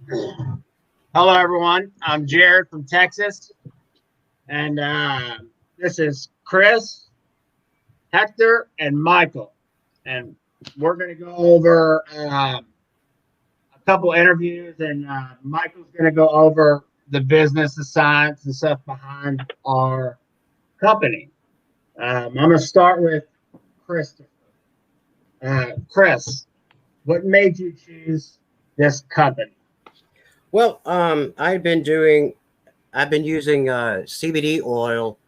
Hello, everyone. I'm Jared from Texas, and this is Chris, Hector, and Michael. And we're going to go over a couple interviews, and Michael's going to go over the business, the science, and stuff behind our company. I'm going to start with Christopher. Chris, what made you choose this company? Well, I've been using CBD oil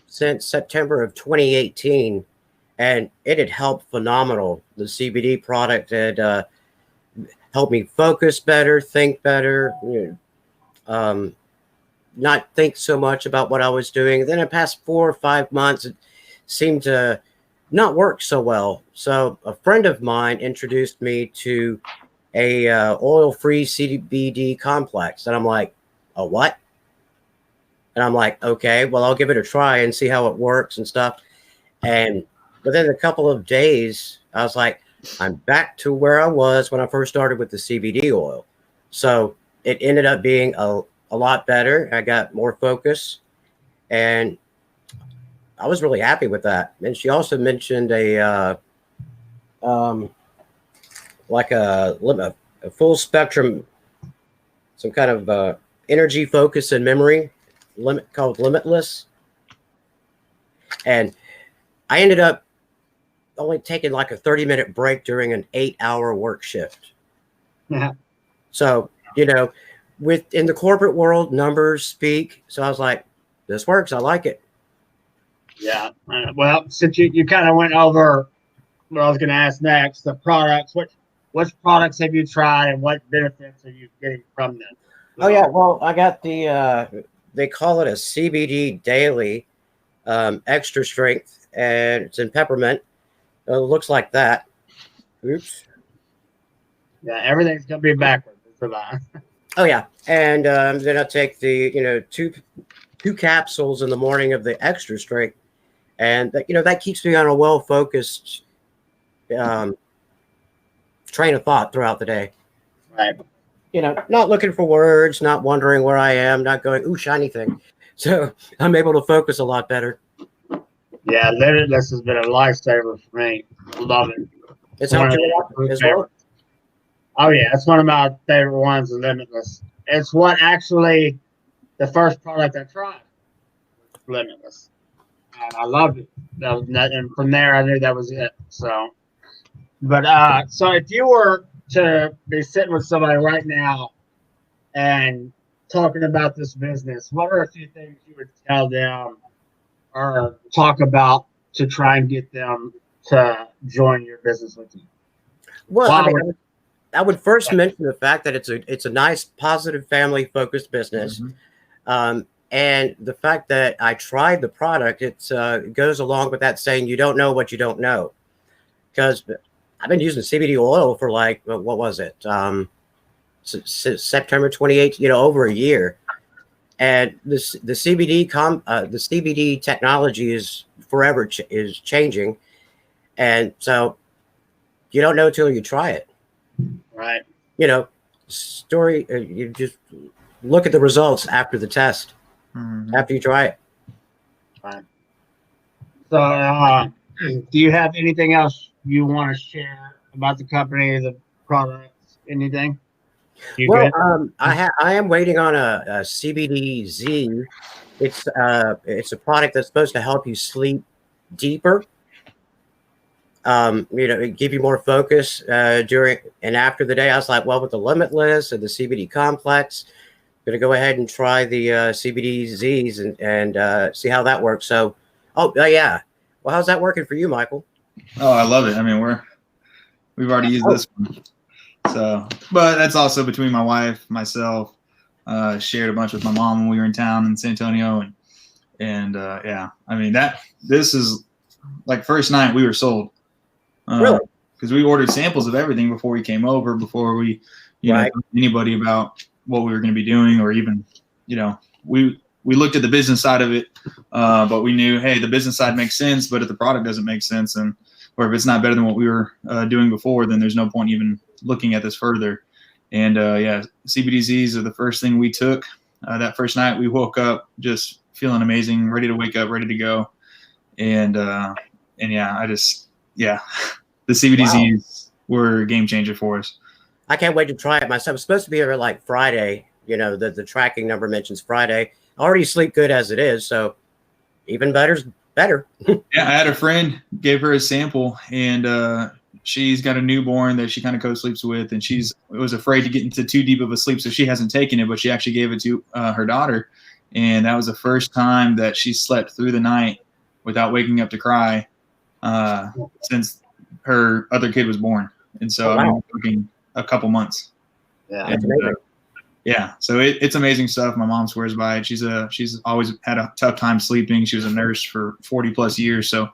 since September of 2018, and it had helped phenomenal. The CBD product had helped me focus better, think better, not think so much about what I was doing. Then the past 4 or 5 months, it seemed to not work so well. So a friend of mine introduced me to a oil-free CBD complex, and I'm like, a what? And I'm like, okay, well, I'll give it a try and see how it works and stuff. And within a couple of days, I was like, I'm back to where I was when I first started with the CBD oil. So it ended up being a lot better. I got more focus, and I was really happy with that. And she also mentioned like a full spectrum, some kind of energy focus and memory limit called Limitless. And I ended up only taking like a 30-minute break during an 8-hour work shift. Yeah. So, in the corporate world, numbers speak. So I was like, this works. I like it. Yeah. Well, since you kind of went over what I was going to ask next, the products, what products have you tried and what benefits are you getting from them? Oh, yeah. Well, I got they call it a CBD daily extra strength, and it's in peppermint. It looks like that. Oops. Yeah, everything's going to be backwards for that. Oh, yeah. And then I take the, two capsules in the morning of the extra strength. And, that keeps me on a well-focused train of thought throughout the day. Right. Not looking for words, not wondering where I am, not going, ooh, shiny thing. So I'm able to focus a lot better. Yeah, Limitless has been a lifesaver for me. I love it. It's helped you as well? Oh, yeah. It's one of my favorite ones, Limitless. It's what actually the first product I tried was Limitless. And I loved it. And from there, I knew that was it. So if you were to be sitting with somebody right now and talking about this business, what are a few things you would tell them or talk about to try and get them to join your business with you? Well, I would first mention the fact that it's a nice, positive, family-focused business. Mm-hmm. And the fact that I tried the product, it goes along with that saying, you don't know what you don't know. Because I've been using CBD oil for what was it? Since September 28th, over a year. And the CBD technology is forever is changing. And so you don't know till you try it. Right. You just look at the results after the test, after you try it. Right. So do you have anything else you want to share about the company, the products, anything? I am waiting on a CBD Z. It's a product that's supposed to help you sleep deeper. Give you more focus during and after the day. I was like, well, with the Limitless and the CBD complex, I'm gonna go ahead and try the CBD Zs and see how that works. So, yeah. Well, how's that working for you, Michael? Oh, I love it. I mean, we've already used this one. So, but that's also between my wife, myself, shared a bunch with my mom when we were in town in San Antonio, and yeah, I mean this is like first night we were sold. Really? Because we ordered samples of everything before we came over, before we, right. Told anybody about what we were going to be doing, or even, we looked at the business side of it, but we knew, hey, the business side makes sense, but if the product doesn't make sense, or if it's not better than what we were doing before, then there's no point even looking at this further. And yeah, CBDZs are the first thing we took. That first night we woke up just feeling amazing, ready to wake up, ready to go. And yeah, the CBDZs were a game changer for us. I can't wait to try it myself. It's supposed to be here like Friday. You know, the tracking number mentions Friday. I already sleep good as it is, so even better's better. Yeah, I had a friend, gave her a sample, and she's got a newborn that she kind of co-sleeps with, and was afraid to get into too deep of a sleep, so she hasn't taken it, but she actually gave it to her daughter, and that was the first time that she slept through the night without waking up to cry since her other kid was born. And so I'm working a couple months. Yeah. And, yeah. So it's amazing stuff. My mom swears by it. She's always had a tough time sleeping. She was a nurse for 40 plus years. So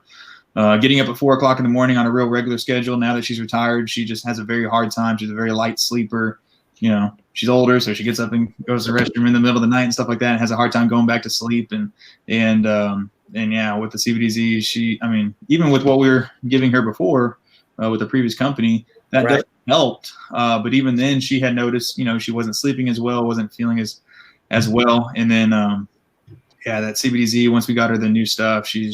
getting up at 4 o'clock in the morning on a real regular schedule. Now that she's retired, she just has a very hard time. She's a very light sleeper. You know, she's older, so she gets up and goes to the restroom in the middle of the night and stuff like that, and has a hard time going back to sleep. And yeah, with the CBDZ, even with what we were giving her before with the previous company, that definitely helped. But even then, she had noticed, she wasn't sleeping as well, wasn't feeling as well. And then, that CBDZ, once we got her the new stuff, she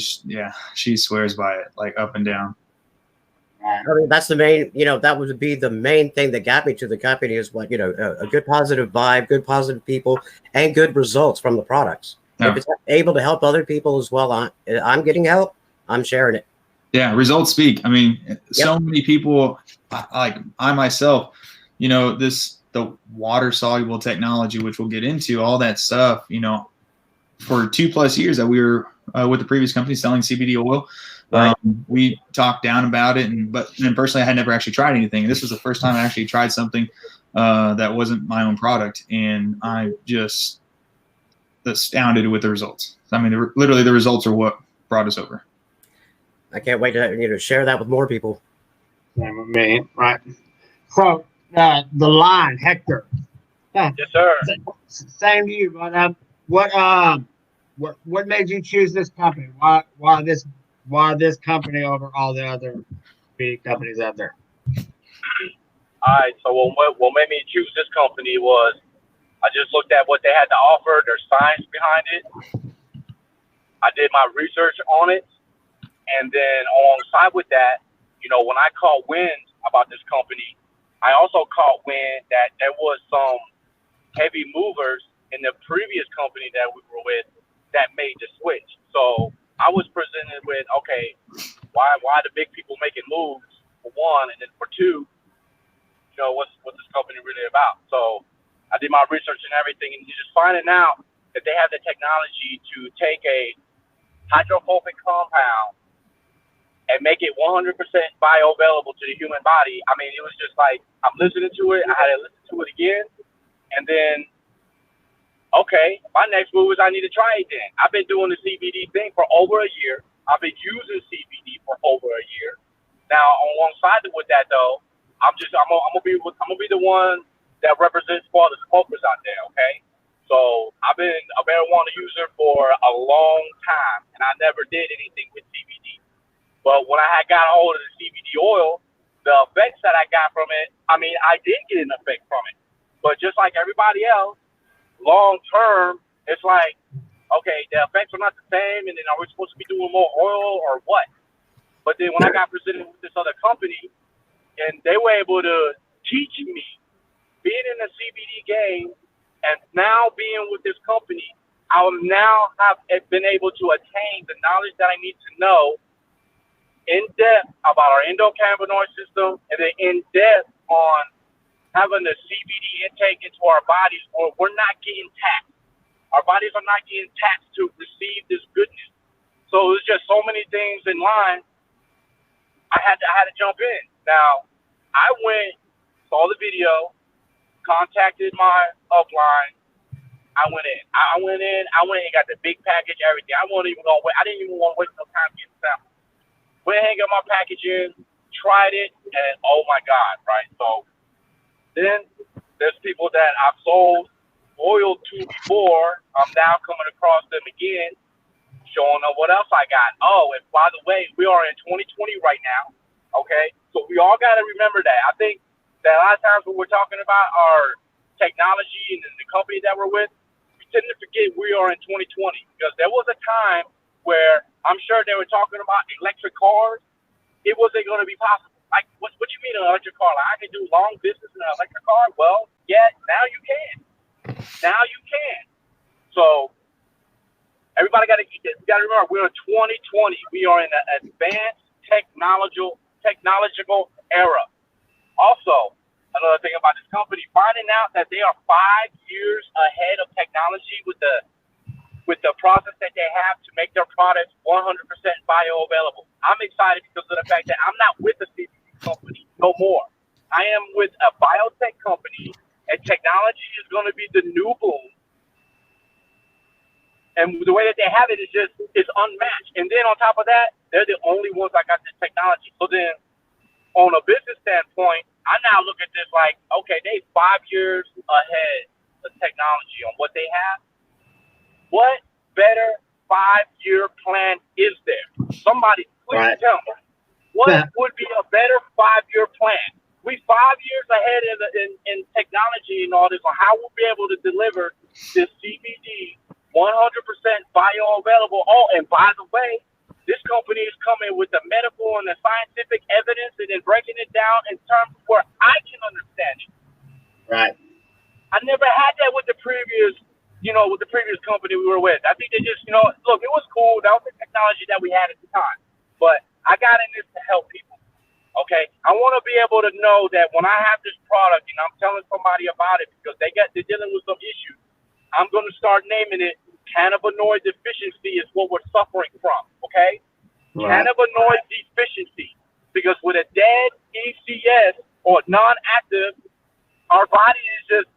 swears by it, like up and down. I mean, that's the main, that would be the main thing that got me to the company is what, a good positive vibe, good positive people, and good results from the products. Yeah. If it's able to help other people as well, I'm getting help, I'm sharing it. Yeah, results speak. I mean, so many people, like I myself, the water soluble technology, which we'll get into, all that stuff, for 2+ years that we were with the previous company selling CBD oil. Right. We talked down about it, but personally, I had never actually tried anything. This was the first time I actually tried something that wasn't my own product, and I just astounded with the results. I mean, literally, the results are what brought us over. I can't wait to share that with more people. Same with me, right? So the line, Hector. Yes, sir. Same to you, but what made you choose this company? Why this company over all the other big companies out there? All right. So what made me choose this company was I just looked at what they had to offer, their science behind it. I did my research on it, and then alongside with that, when I caught wind about this company, I also caught wind that there was some heavy movers in the previous company that we were with that made the switch. So I was presented with, okay, why the big people making moves, for one, and then for two, what's this company really about? So I did my research and everything, and just finding out that they have the technology to take a hydrophobic compound and make it 100% bioavailable to the human body. I mean, it was just like, I'm listening to it, I had to listen to it again, and then, okay, my next move is I need to try it then. I've been doing the CBD thing for over a year. I've been using CBD for over a year. Now, alongside with that though, I'm gonna be the one that represents for all the smokers out there. Okay, so I've been a marijuana user for a long time, and I never did anything with CBD. But when I had got a hold of the CBD oil, the effects that I got from it, I mean, I did get an effect from it. But just like everybody else, long term, it's like, okay, the effects are not the same, and then are we supposed to be doing more oil or what? But then when I got presented with this other company, and they were able to teach me, being in the CBD game, and now being with this company, I will now have been able to attain the knowledge that I need to know in depth about our endocannabinoid system, and then in depth on having the CBD intake into our bodies, or we're not getting taxed. Our bodies are not getting taxed to receive this goodness. So there's just so many things in line. I had to jump in. Now, I saw the video, contacted my upline. I went in and got the big package, everything. I didn't even want to waste no time getting the sample. Went ahead and got my package in, tried it, and oh my God, right? So then there's people that I've sold oil to before. I'm now coming across them again, showing them what else I got. Oh, and by the way, we are in 2020 right now, okay? So we all got to remember that. I think that a lot of times when we're talking about our technology and the company that we're with, we tend to forget we are in 2020 because there was a time where I'm sure they were talking about electric cars. It wasn't going to be possible. Like, what you mean an electric car? Like, I can do long distance in an electric car? Well, yeah, now you can. Now you can. So everybody got to remember, we're in 2020. We are in an advanced technological era. Also, another thing about this company, finding out that they are 5 years ahead of technology with the process that they have to make their products 100% bioavailable. I'm excited because of the fact that I'm not with a CBD company no more. I am with a biotech company, and technology is going to be the new boom. And the way that they have it is unmatched. And then on top of that, they're the only ones that got this technology. So then, on a business standpoint, I now look at this like, okay, they 5 years ahead of technology on what they have. What better 5-year plan is there? Somebody please tell me. What would be a better 5-year plan? We 5 years ahead in technology and all this on how we'll be able to deliver this CBD 100% bioavailable. Oh, and by the way, this company is coming with the medical and the scientific evidence and then breaking it down in terms of where I can understand it. Right. I never had that with the previous company we were with. I think they just, look, it was cool. That was the technology that we had at the time. But I got in this to help people. Okay? I want to be able to know that when I have this product and I'm telling somebody about it because they're dealing with some issues, I'm going to start naming it cannabinoid deficiency is what we're suffering from. Okay? Right. Cannabinoid deficiency. Because with a dead ECS or non-active, our body is just,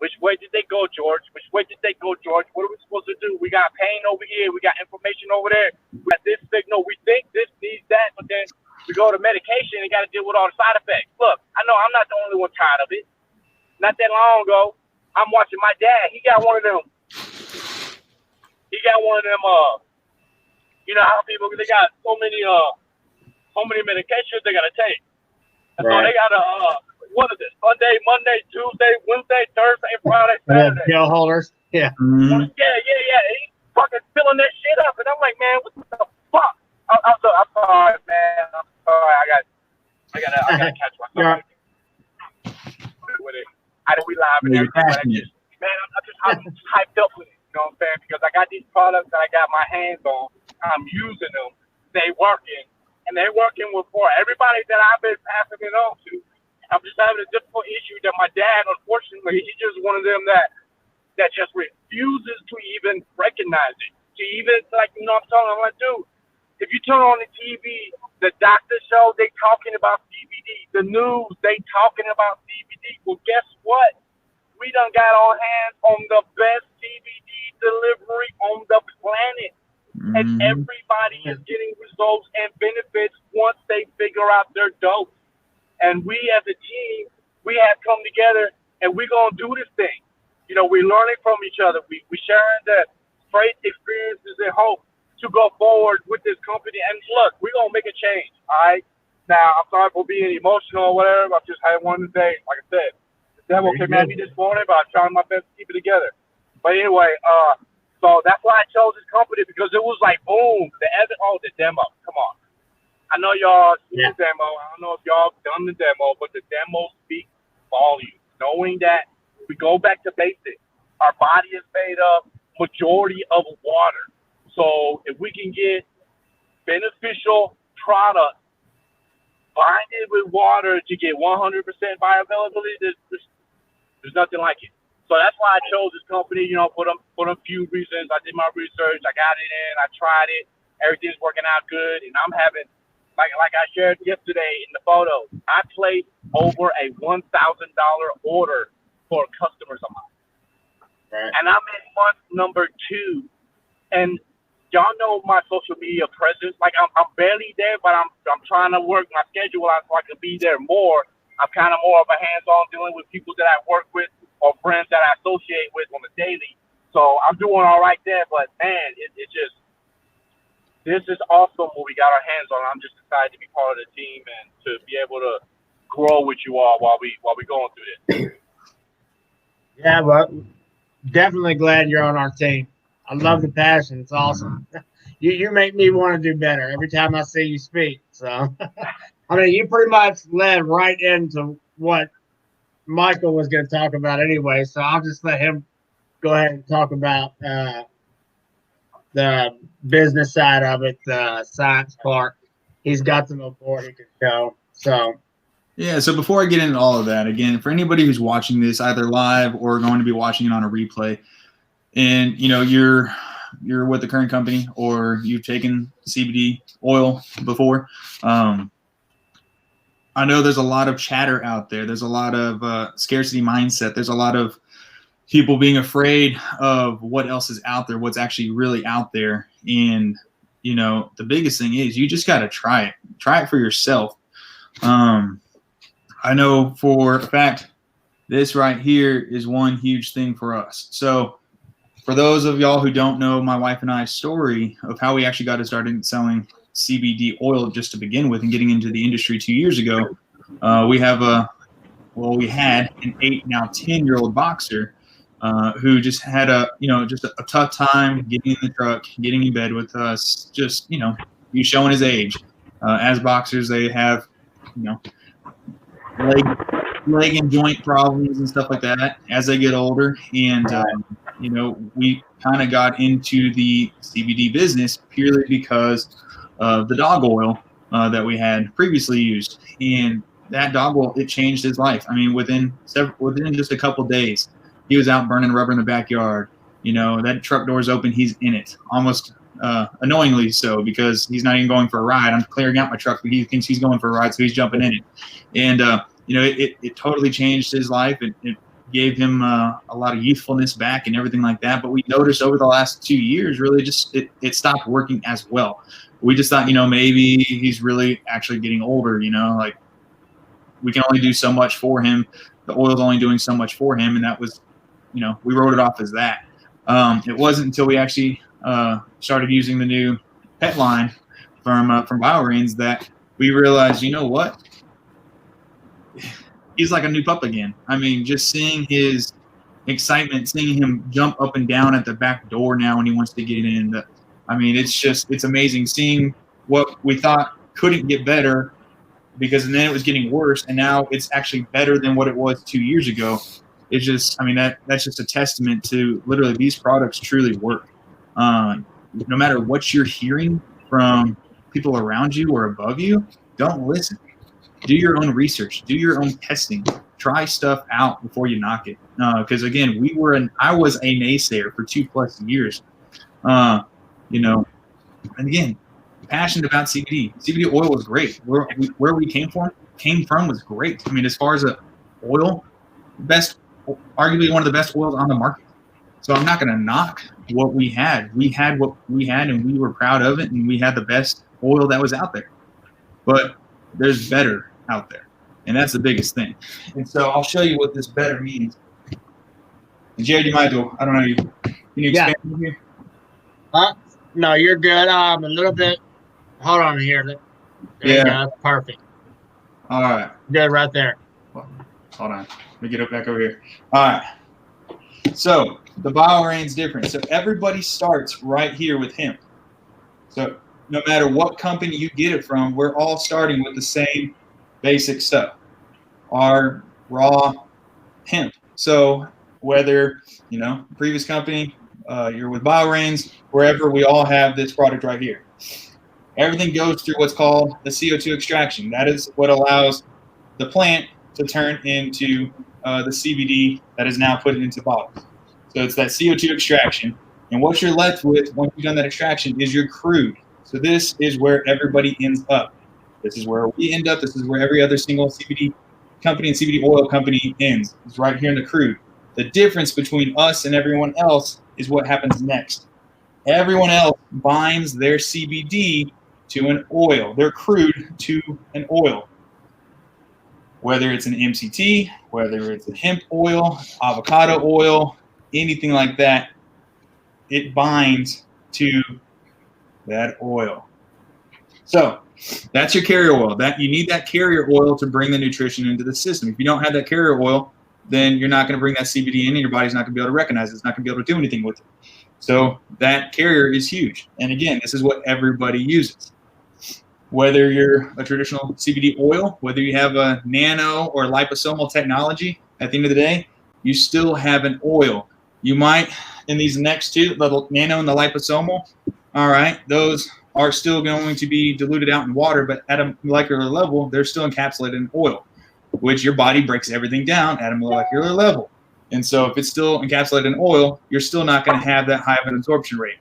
which way did they go, George? Which way did they go, George? What are we supposed to do? We got pain over here. We got inflammation over there. We got this signal. We think this needs that, but then we go to medication and got to deal with all the side effects. Look, I know I'm not the only one tired of it. Not that long ago, I'm watching my dad. He got one of them. You know how people, they got so many medications they got to take. And so they got to, what is it? Sunday, Monday, Tuesday, Wednesday, Thursday, Friday, Saturday. Pill holders. Yeah. Mm-hmm. Yeah. He's fucking filling that shit up. And I'm like, man, what the fuck? I'm sorry, man. I'm sorry. I gotta catch myself. With it. We live and everything. Man, I'm just hyped up with it. You know what I'm saying? Because I got these products that I got my hands on. I'm using them. They working. And they're working for everybody that I've been passing it on to. I'm just having a difficult issue that my dad, unfortunately, he's just one of them that just refuses to even recognize it. To even, like, I'm telling him, I'm like, dude, if you turn on the TV, the doctor show, they talking about CBD. The news, they talking about CBD. Well, guess what? We done got our hands on the best CBD delivery on the planet. Mm-hmm. And everybody is getting results and benefits once they figure out their dose. And we as a team, we have come together and we're going to do this thing. We're learning from each other. We sharing the great experiences and hope to go forward with this company. And look, we're going to make a change, all right? Now, I'm sorry for being emotional or whatever. I just had one today. Like I said, the devil came at me this morning, but I'm trying my best to keep it together. But anyway, so that's why I chose this company because it was like, boom, the demo. Come on. I know y'all seen the demo. I don't know if y'all done the demo, but the demo speaks volumes. Knowing that we go back to basics. Our body is made up majority of water. So if we can get beneficial products binded with water to get 100% bioavailability, there's nothing like it. So that's why I chose this company, for a few reasons. I did my research. I got it in. I tried it. Everything's working out good. And I'm having, like I shared yesterday in the photo, I placed over a $1,000 order for customers of mine. Right. And I'm in month number 2. And y'all know my social media presence. Like I'm barely there, but I'm trying to work my schedule out so I can be there more. I'm kind of more of a hands-on dealing with people that I work with or friends that I associate with on the daily. So I'm doing all right there, but man, this is awesome what we got our hands on. I'm just excited to be part of the team and to be able to grow with you all while we going through this. Yeah, but definitely glad you're on our team. I love the passion. It's awesome. You make me want to do better every time I see you speak. So, I mean, you pretty much led right into what Michael was going to talk about anyway. So I'll just let him go ahead and talk about the business side of it, the science part. He's got some report he can show. So, yeah. So before I get into all of that, again, for anybody who's watching this either live or going to be watching it on a replay, and you're with the current company or you've taken CBD oil before, I know there's a lot of chatter out there. There's a lot of scarcity mindset. There's a lot of people being afraid of what else is out there, what's actually really out there. And, the biggest thing is you just got to try it. Try it for yourself. I know for a fact this right here is one huge thing for us. So for those of y'all who don't know my wife and I's story of how we actually got started selling CBD oil just to begin with and getting into the industry 2 years ago, we had an 8, now 10-year-old boxer who just had a tough time getting in the truck, getting in bed with us, just, he's showing his age. As boxers, they have, leg and joint problems and stuff like that as they get older. And, we kind of got into the CBD business purely because of the dog oil that we had previously used. And that dog oil, it changed his life. I mean, within just a couple of days, he was out burning rubber in the backyard. That truck door's open, he's in it, almost annoyingly so, because he's not even going for a ride. I'm clearing out my truck, but he thinks he's going for a ride, so he's jumping in it. And, it totally changed his life. It gave him a lot of youthfulness back and everything like that. But we noticed over the last 2 years, really just it stopped working as well. We just thought, maybe he's really actually getting older, like we can only do so much for him. The oil's only doing so much for him. And that was, we wrote it off as that. It wasn't until we actually started using the new pet line from BioAvailability that we realized, you know what? He's like a new pup again. I mean, just seeing his excitement, seeing him jump up and down at the back door now when he wants to get in. It's amazing seeing what we thought couldn't get better, because then it was getting worse, and now it's actually better than what it was 2 years ago. It's just, that's just a testament to literally these products truly work. No matter what you're hearing from people around you or above you, don't listen. Do your own research. Do your own testing. Try stuff out before you knock it. Because again, I was a naysayer for 2+ years. And again, passionate about CBD. CBD oil was great. Where we came from was great. As far as oil, arguably one of the best oils on the market. So I'm not going to knock what we had. We had what we had, and we were proud of it, and we had the best oil that was out there. But there's better out there, and that's the biggest thing. And so I'll show you what this better means. And Jared, you might go. I don't know. Can you expand here? No, you're good. A little bit. Hold on here. There you go. Perfect. All right. Good right there. Hold on. Let me get it back over here. All right. So the BioAvailability's different. So everybody starts right here with hemp. So no matter what company you get it from, we're all starting with the same basic stuff. Our raw hemp. So whether, previous company, you're with BioAvailability, wherever, we all have this product right here. Everything goes through what's called the CO2 extraction. That is what allows the plant to turn into the CBD that is now put into bottles. So it's that CO2 extraction. And what you're left with once you've done that extraction is your crude. So this is where everybody ends up. This is where we end up. This is where every other single CBD company and CBD oil company ends. It's right here in the crude. The difference between us and everyone else is what happens next. Everyone else binds their CBD to an oil, their crude to an oil. Whether it's an MCT, whether it's a hemp oil, avocado oil, anything like that, it binds to that oil. So that's your carrier oil. That you need that carrier oil to bring the nutrition into the system. If you don't have that carrier oil, then you're not going to bring that CBD in, and your body's not going to be able to recognize it. It's not going to be able to do anything with it. So that carrier is huge. And again, this is what everybody uses. Whether you're a traditional CBD oil, whether you have a nano or liposomal technology, at the end of the day, you still have an oil. You might, in these next two, the nano and the liposomal, all right, those are still going to be diluted out in water, but at a molecular level, they're still encapsulated in oil, which your body breaks everything down at a molecular level. And so if it's still encapsulated in oil, you're still not going to have that high of an absorption rate.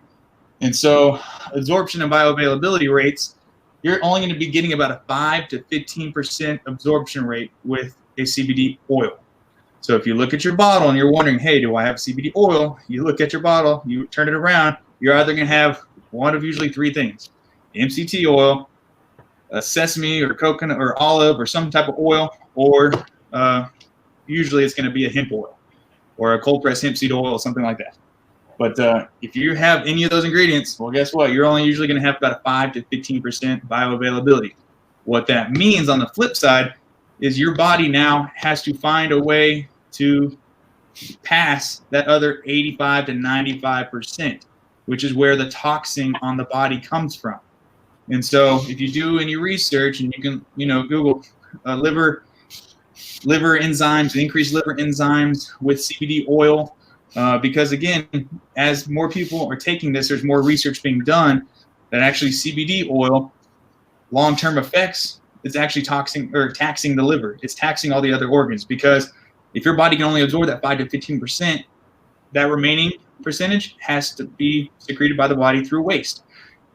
And so absorption and bioavailability rates, you're only going to be getting about a 5 to 15% absorption rate with a CBD oil. So if you look at your bottle and you're wondering, hey, do I have CBD oil? You look at your bottle, you turn it around, you're either going to have one of usually three things: MCT oil, a sesame or coconut or olive or some type of oil, or usually it's going to be a hemp oil or a cold pressed hemp seed oil or something like that. But if you have any of those ingredients, well, guess what? You're only usually going to have about a 5 to 15% bioavailability. What that means on the flip side is your body now has to find a way to pass that other 85 to 95%, which is where the toxin on the body comes from. And so if you do any research, and you can, Google liver enzymes, increased liver enzymes with CBD oil, because again, as more people are taking this, there's more research being done that actually CBD oil, long-term effects, is actually taxing the liver. It's taxing all the other organs, because if your body can only absorb that 5 to 15%, that remaining percentage has to be secreted by the body through waste.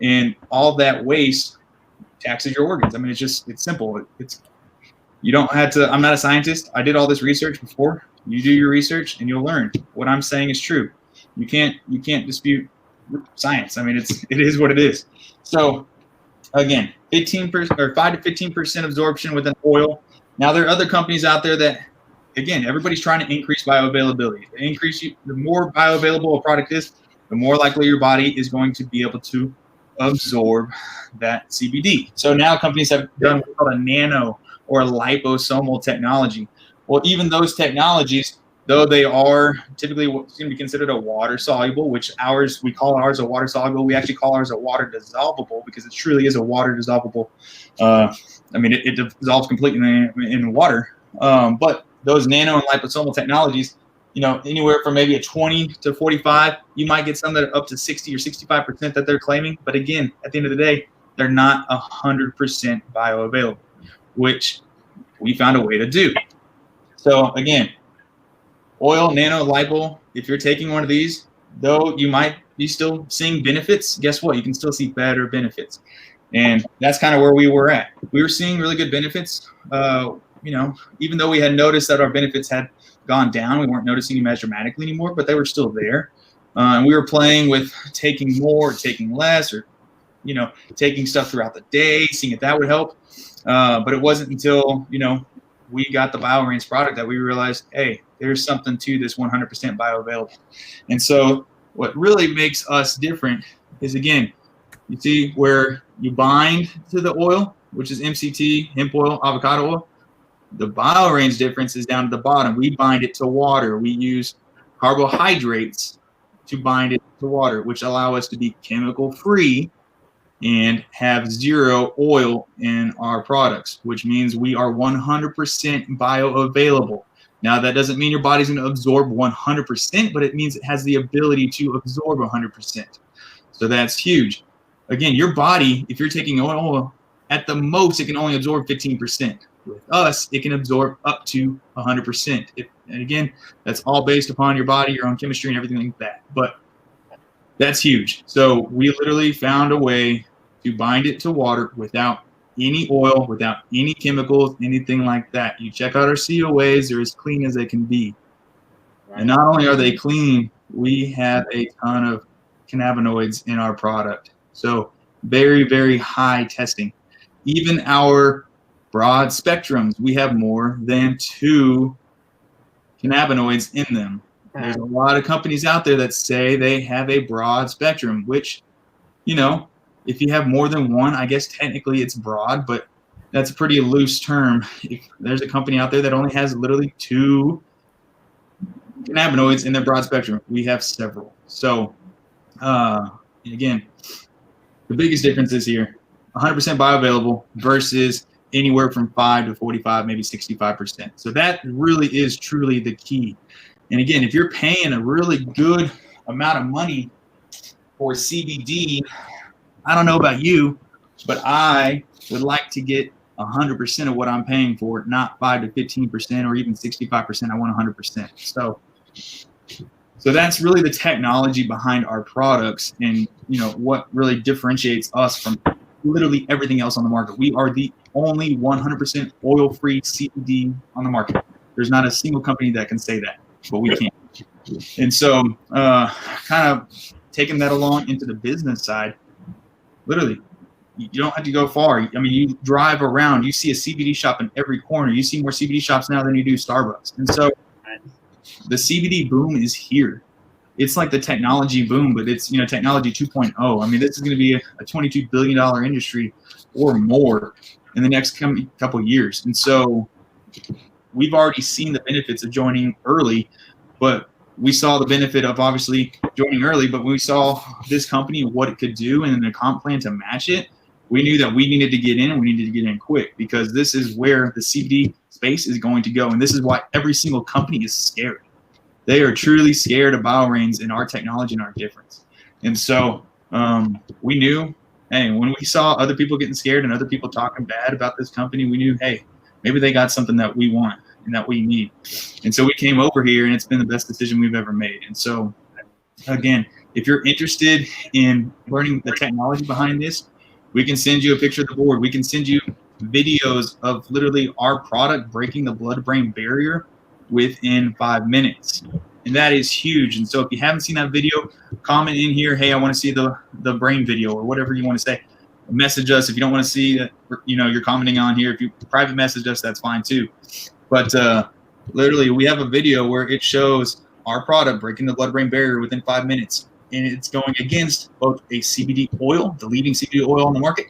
And all that waste taxes your organs. I mean, it's simple. You don't have to, I'm not a scientist. I did all this research before. You do your research and you'll learn what I'm saying is true. You can't dispute science. I mean, it is what it is. So again, 15% or 5 to 15% absorption with an oil. Now there are other companies out there that, again, everybody's trying to increase bioavailability. The more bioavailable a product is, the more likely your body is going to be able to absorb that CBD. So now companies have done what's called a nano or a liposomal technology. Well, even those technologies, though they are typically what's going to be considered a water soluble, which we call ours a water soluble. We actually call ours a water dissolvable, because it truly is a water dissolvable. It dissolves completely in water. But those nano and liposomal technologies, anywhere from maybe a 20 to 45, you might get some that are up to 60 or 65% that they're claiming. But again, at the end of the day, they're not 100% bioavailable, which we found a way to do. So again, oil, nano, lipo, if you're taking one of these, though you might be still seeing benefits, guess what? You can still see better benefits. And that's kind of where we were at. We were seeing really good benefits. Even though we had noticed that our benefits had gone down, we weren't noticing them as dramatically anymore, but they were still there. And we were playing with taking more, taking less, or, taking stuff throughout the day, seeing if that would help. But it wasn't until, we got the BioRains product that we realized, hey, there's something to this 100% bioavailable. And so what really makes us different is, again, you see where you bind to the oil, which is MCT, hemp oil, avocado oil. The BioRains difference is down at the bottom. We bind it to water. We use carbohydrates to bind it to water, which allow us to be chemical free and have zero oil in our products, which means we are 100% bioavailable. Now, that doesn't mean your body's going to absorb 100%, but it means it has the ability to absorb 100%. So that's huge. Again, your body, if you're taking oil, at the most, it can only absorb 15%. With us, it can absorb up to 100%. And again, that's all based upon your body, your own chemistry, and everything like that. But that's huge. So we literally found a way to bind it to water without any oil, without any chemicals, anything like that. You check out our COAs, they're as clean as they can be. And not only are they clean, we have a ton of cannabinoids in our product. So very, very high testing. Even our broad spectrums, we have more than 2 cannabinoids in them. There's a lot of companies out there that say they have a broad spectrum, which, If you have more than one, I guess technically it's broad, but that's a pretty loose term. If there's a company out there that only has literally 2 cannabinoids in their broad spectrum, we have several. So again, the biggest difference is here, 100% bioavailable versus anywhere from 5 to 45, maybe 65%. So that really is truly the key. And again, if you're paying a really good amount of money for CBD, I don't know about you, but I would like to get 100% of what I'm paying for it, not 5 to 15% or even 65%. I want 100%. So that's really the technology behind our products, and what really differentiates us from literally everything else on the market. We are the only 100% oil-free CBD on the market. There's not a single company that can say that, but we can. And so kind of taking that along into the business side, literally, you don't have to go far. I mean, you drive around, you see a CBD shop in every corner. You see more CBD shops now than you do Starbucks. And so the CBD boom is here. It's like the technology boom, but it's technology 2.0. I mean, this is going to be a $22 billion industry or more in the next couple of years. And so we've already seen the benefits of joining early, but we saw the benefit of obviously joining early, but when we saw this company and what it could do and then the comp plan to match it, we knew that we needed to get in, and we needed to get in quick, because this is where the CBD space is going to go. And this is why every single company is scared. They are truly scared of BioRains and our technology and our difference. And so we knew, hey, when we saw other people getting scared and other people talking bad about this company, we knew, hey, maybe they got something that we want and that we need. And so we came over here, and it's been the best decision we've ever made. And so, again, if you're interested in learning the technology behind this, we can send you a picture of the board. We can send you videos of literally our product breaking the blood-brain barrier within 5 minutes. And that is huge. And so if you haven't seen that video, comment in here, hey, I want to see the brain video, or whatever you want to say. Message us. If you don't want to see that, you're commenting on here. If you private message us, that's fine too. But literally, we have a video where it shows our product breaking the blood-brain barrier within 5 minutes. And it's going against both a CBD oil, the leading CBD oil on the market,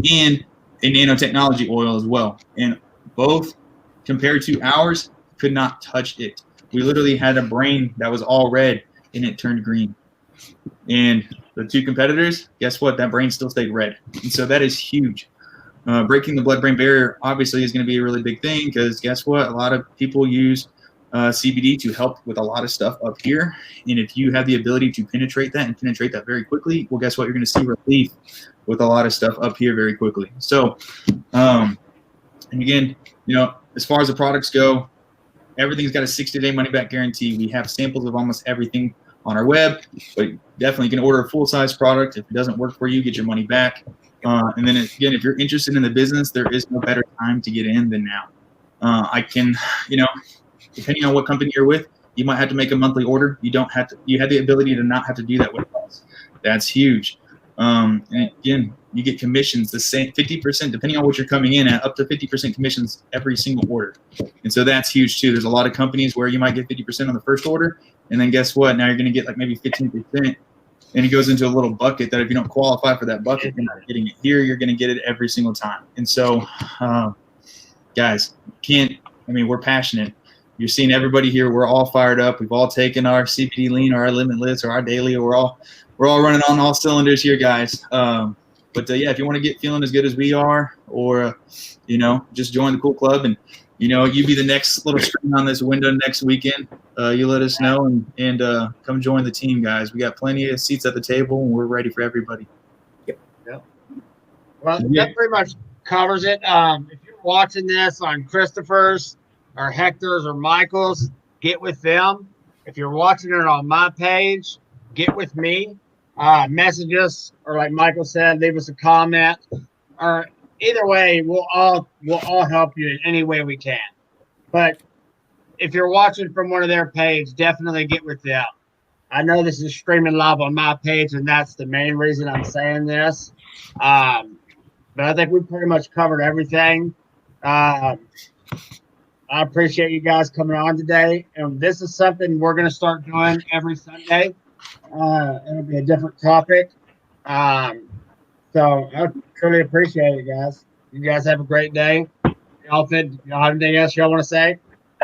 and a nanotechnology oil as well. And both, compared to ours, could not touch it. We literally had a brain that was all red, and it turned green. And the 2 competitors, guess what? That brain still stayed red. And so that is huge. Breaking the blood-brain barrier obviously is going to be a really big thing, because guess what? A lot of people use CBD to help with a lot of stuff up here. And if you have the ability to penetrate that and penetrate that very quickly, well, guess what? You're going to see relief with a lot of stuff up here very quickly. So, and again, as far as the products go, everything's got a 60-day money-back guarantee. We have samples of almost everything on our web, but definitely you can order a full-size product. If it doesn't work for you, get your money back. And then again, if you're interested in the business, there is no better time to get in than now. I can, depending on what company you're with, you might have to make a monthly order. You don't have to. You have the ability to not have to do that with us. That's huge. And again, you get commissions the same 50%, depending on what you're coming in at, up to 50% commissions every single order. And so that's huge too. There's a lot of companies where you might get 50% on the first order, and then guess what? Now you're going to get like maybe 15%, and it goes into a little bucket that if you don't qualify for that bucket, you're not getting it. Here, you're going to get it every single time. And so, guys, we're passionate. You're seeing everybody here. We're all fired up. We've all taken our CBD lean or our limitless or our daily. We're all running on all cylinders here, guys. But yeah, if you want to get feeling as good as we are, or just join the cool club, and you be the next little screen on this window next weekend. You let us know and come join the team, guys. We got plenty of seats at the table, and we're ready for everybody. Yep. Well, that pretty much covers it. If you're watching this on Christopher's or Hector's or Michael's, get with them. If you're watching it on my page, get with me. Message us, or like Michael said, leave us a comment. Or either way, we'll all help you in any way we can. But if you're watching from one of their pages, definitely get with them. I know this is streaming live on my page, and that's the main reason I'm saying this. But I think we pretty much covered everything. I appreciate you guys coming on today. And this is something we're going to start doing every Sunday. It'll be a different topic. So I truly appreciate it, guys. You guys have a great day. Y'all have anything else y'all want to say?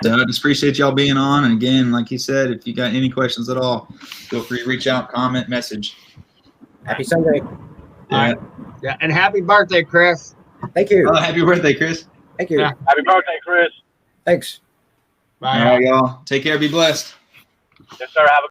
I just appreciate y'all being on. And again, like you said, if you got any questions at all, feel free to reach out, comment, message. Happy Sunday. Yeah. Yeah, and happy birthday, Chris. Thank you. Happy birthday, Chris. Thank you. Yeah. Happy birthday, Chris. Thanks. Bye. All right, y'all. Take care. Be blessed. Yes, sir. Have a